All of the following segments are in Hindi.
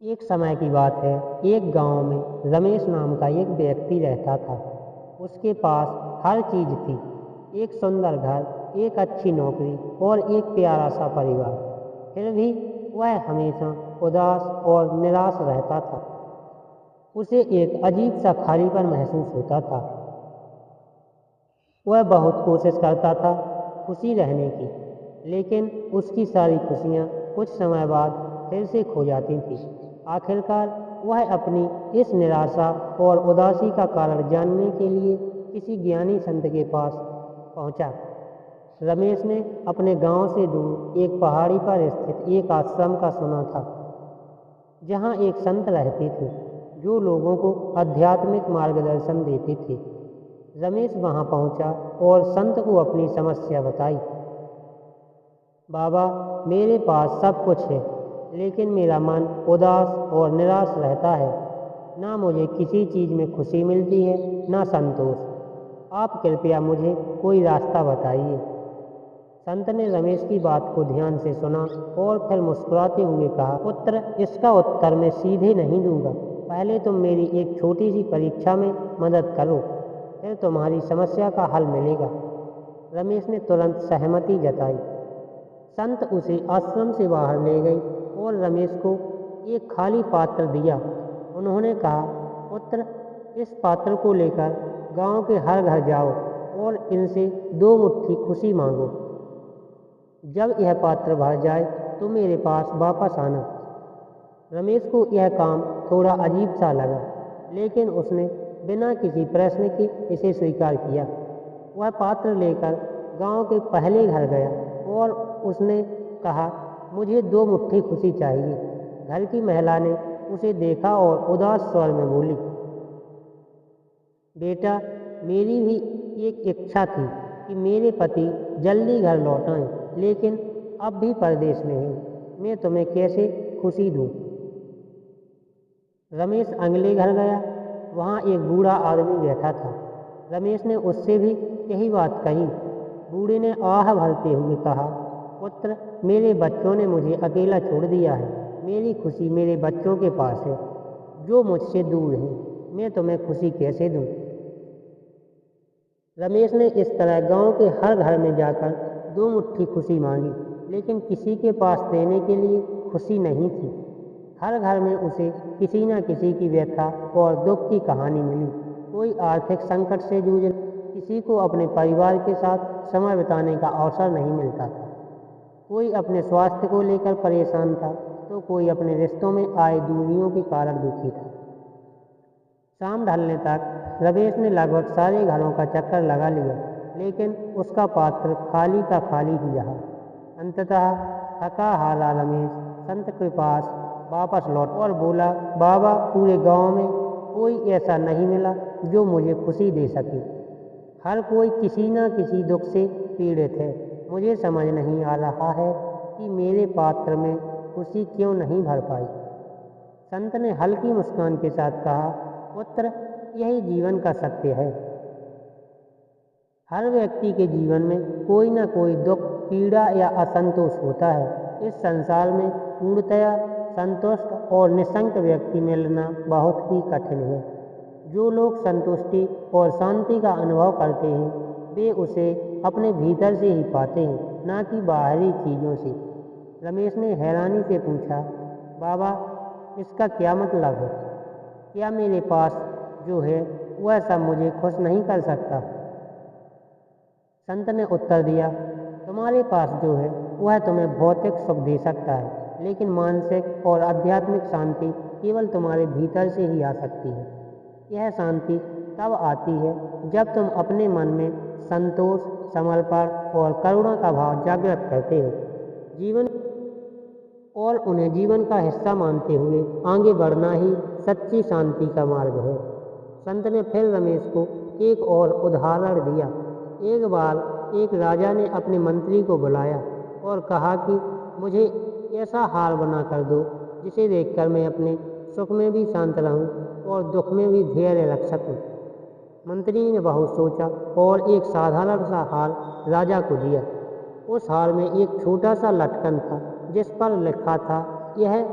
एक समय की बात है। एक गांव में रमेश नाम का एक व्यक्ति रहता था। उसके पास हर चीज थी। एक सुंदर घर, एक अच्छी नौकरी और एक प्यारा सा परिवार। फिर भी वह हमेशा उदास और निराश रहता था। उसे एक अजीब सा खालीपन महसूस होता था। वह बहुत कोशिश करता था खुशी रहने की, लेकिन उसकी सारी खुशियाँ कुछ समय बाद फिर से खो जाती थी। आखिरकार वह अपनी इस निराशा और उदासी का कारण जानने के लिए किसी ज्ञानी संत के पास पहुंचा। रमेश ने अपने गांव से दूर एक पहाड़ी पर स्थित एक आश्रम का सुना था, जहां एक संत रहते थे जो लोगों को आध्यात्मिक मार्गदर्शन देते थे। रमेश वहां पहुंचा और संत को अपनी समस्या बताई। बाबा, मेरे पास सब कुछ है, लेकिन मेरा मन उदास और निराश रहता है। ना मुझे किसी चीज में खुशी मिलती है, ना संतोष। आप कृपया मुझे कोई रास्ता बताइए। संत ने रमेश की बात को ध्यान से सुना और फिर मुस्कुराते हुए कहा, पुत्र, इसका उत्तर मैं सीधे नहीं दूंगा। पहले तुम मेरी एक छोटी सी परीक्षा में मदद करो, फिर तुम्हारी समस्या का हल मिलेगा। रमेश ने तुरंत सहमति जताई। संत उसे आश्रम से बाहर ले गई और रमेश को एक खाली पात्र दिया। उन्होंने कहा, पुत्र, इस पात्र को लेकर गांव के हर घर जाओ और इनसे दो मुट्ठी खुशी मांगो। जब यह पात्र भर जाए तो मेरे पास वापस आना। रमेश को यह काम थोड़ा अजीब सा लगा, लेकिन उसने बिना किसी प्रश्न के इसे स्वीकार किया। वह पात्र लेकर गांव के पहले घर गया और उसने कहा, मुझे दो मुट्ठी खुशी चाहिए। घर की महिला ने उसे देखा और उदास स्वर में बोली, बेटा, मेरी भी एक इच्छा थी कि मेरे पति जल्दी घर लौट आएं, लेकिन अब भी परदेश में हैं। मैं तुम्हें कैसे खुशी दूं? रमेश अगले घर गया। वहां एक बूढ़ा आदमी बैठा था। रमेश ने उससे भी यही बात कही। बूढ़े ने आह भरते हुए कहा, पुत्र, मेरे बच्चों ने मुझे अकेला छोड़ दिया है। मेरी खुशी मेरे बच्चों के पास है, जो मुझसे दूर हैं। मैं तुम्हें खुशी कैसे दूं? रमेश ने इस तरह गांव के हर घर में जाकर दो मुट्ठी खुशी मांगी, लेकिन किसी के पास देने के लिए खुशी नहीं थी। हर घर में उसे किसी न किसी की व्यथा और दुख की कहानी मिली। कोई आर्थिक संकट से जूझ रहा, किसी को अपने परिवार के साथ समय बिताने का अवसर नहीं मिलता था। कोई अपने स्वास्थ्य को लेकर परेशान था, तो कोई अपने रिश्तों में आए दूरियों के कारण दुखी था। शाम ढलने तक रमेश ने लगभग सारे घरों का चक्कर लगा लिया, लेकिन उसका पात्र खाली का खाली ही रहा। अंततः थका हारा रमेश संत के पास वापस लौट और बोला, बाबा, पूरे गांव में कोई ऐसा नहीं मिला जो मुझे खुशी दे सके। हर कोई किसी न किसी दुख से पीड़ित है। मुझे समझ नहीं आ रहा है कि मेरे पात्र में खुशी क्यों नहीं भर पाई। संत ने हल्की मुस्कान के साथ कहा, पुत्र, यही जीवन का सत्य है। हर व्यक्ति के जीवन में कोई ना कोई दुख, पीड़ा या असंतोष होता है। इस संसार में पूर्णतया संतुष्ट और निशंक व्यक्ति मिलना बहुत ही कठिन है। जो लोग संतुष्टि और शांति का अनुभव करते हैं, वे उसे अपने भीतर से ही पाते हैं, ना कि बाहरी चीजों से। रमेश ने हैरानी से पूछा, बाबा, इसका क्या मतलब है? क्या मेरे पास जो है वह सब मुझे खुश नहीं कर सकता? संत ने उत्तर दिया, तुम्हारे पास जो है वह तुम्हें भौतिक सुख दे सकता है, लेकिन मानसिक और आध्यात्मिक शांति केवल तुम्हारे भीतर से ही आ सकती है। यह शांति तब आती है जब तुम अपने मन में संतोष, समर्पण और करुणा का भाव जागृत करते हो। जीवन और उन्हें जीवन का हिस्सा मानते हुए आगे बढ़ना ही सच्ची शांति का मार्ग है। संत ने फिर रमेश को एक और उदाहरण दिया। एक बार एक राजा ने अपने मंत्री को बुलाया और कहा कि मुझे ऐसा हार बना कर दो जिसे देखकर मैं अपने सुख में भी शांत रहूं और दुख में भी धैर्य रख सकूं। मंत्री ने बहुत सोचा और एक साधारण सा हार राजा को दिया। उस हार में एक छोटा सा लटकन था, जिस पर लिखा था, यह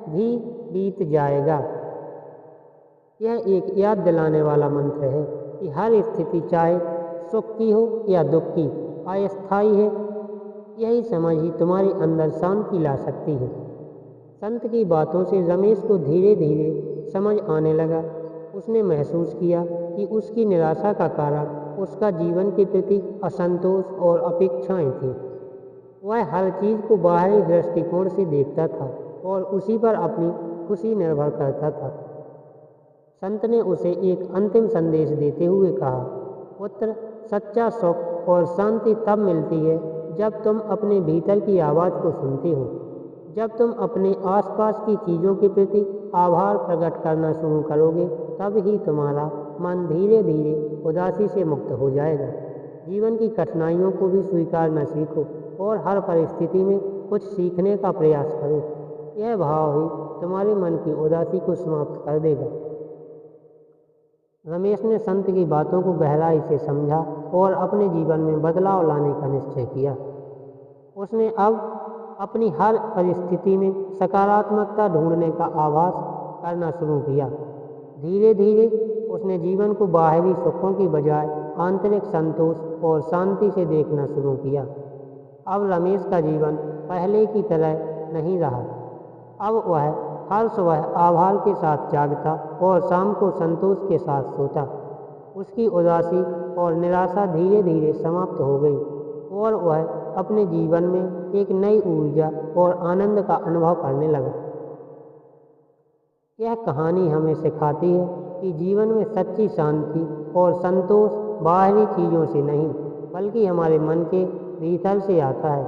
भी बीत जाएगा। यह एक याद दिलाने वाला मंत्र है कि हर स्थिति, चाहे सुख की हो या दुख की, अस्थायी है। यही समझ ही तुम्हारे अंदर शांति ला सकती है। संत की बातों से रमेश को धीरे धीरे समझ आने लगा। उसने महसूस किया कि उसकी निराशा का कारण उसका जीवन के प्रति असंतोष और अपेक्षाएं थी। वह हर चीज को बाहरी दृष्टिकोण से देखता था और उसी पर अपनी खुशी निर्भर करता था। संत ने उसे एक अंतिम संदेश देते हुए कहा, पुत्र, सच्चा सुख और शांति तब मिलती है जब तुम अपने भीतर की आवाज़ को सुनते हो। जब तुम अपने आसपास की चीज़ों के प्रति आभार प्रकट करना शुरू करोगे, तब ही तुम्हारा मन धीरे धीरे उदासी से मुक्त हो जाएगा। जीवन की कठिनाइयों को भी स्वीकारना सीखो और हर परिस्थिति में कुछ सीखने का प्रयास करो। यह भाव ही तुम्हारे मन की उदासी को समाप्त कर देगा। रमेश ने संत की बातों को गहराई से समझा और अपने जीवन में बदलाव लाने का निश्चय किया। उसने अब अपनी हर परिस्थिति में सकारात्मकता ढूंढने का आभास करना शुरू किया। धीरे धीरे उसने जीवन को बाहरी सुखों की बजाय आंतरिक संतोष और शांति से देखना शुरू किया। अब रमेश का जीवन पहले की तरह नहीं रहा। अब वह हर सुबह आभार के साथ जागता और शाम को संतोष के साथ सोता। उसकी उदासी और निराशा धीरे धीरे समाप्त हो गई और वह अपने जीवन में एक नई ऊर्जा और आनंद का अनुभव करने लगा। यह कहानी हमें सिखाती है कि जीवन में सच्ची शांति और संतोष बाहरी चीज़ों से नहीं, बल्कि हमारे मन के भीतर से आता है।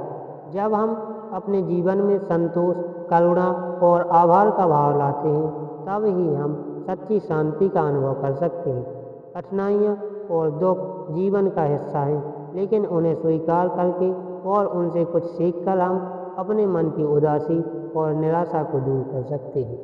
जब हम अपने जीवन में संतोष, करुणा और आभार का भाव लाते हैं, तब ही हम सच्ची शांति का अनुभव कर सकते हैं। कठिनाइयाँ और दुख जीवन का हिस्सा हैं, लेकिन उन्हें स्वीकार करके और उनसे कुछ सीखकर हम अपने मन की उदासी और निराशा को दूर कर सकते हैं।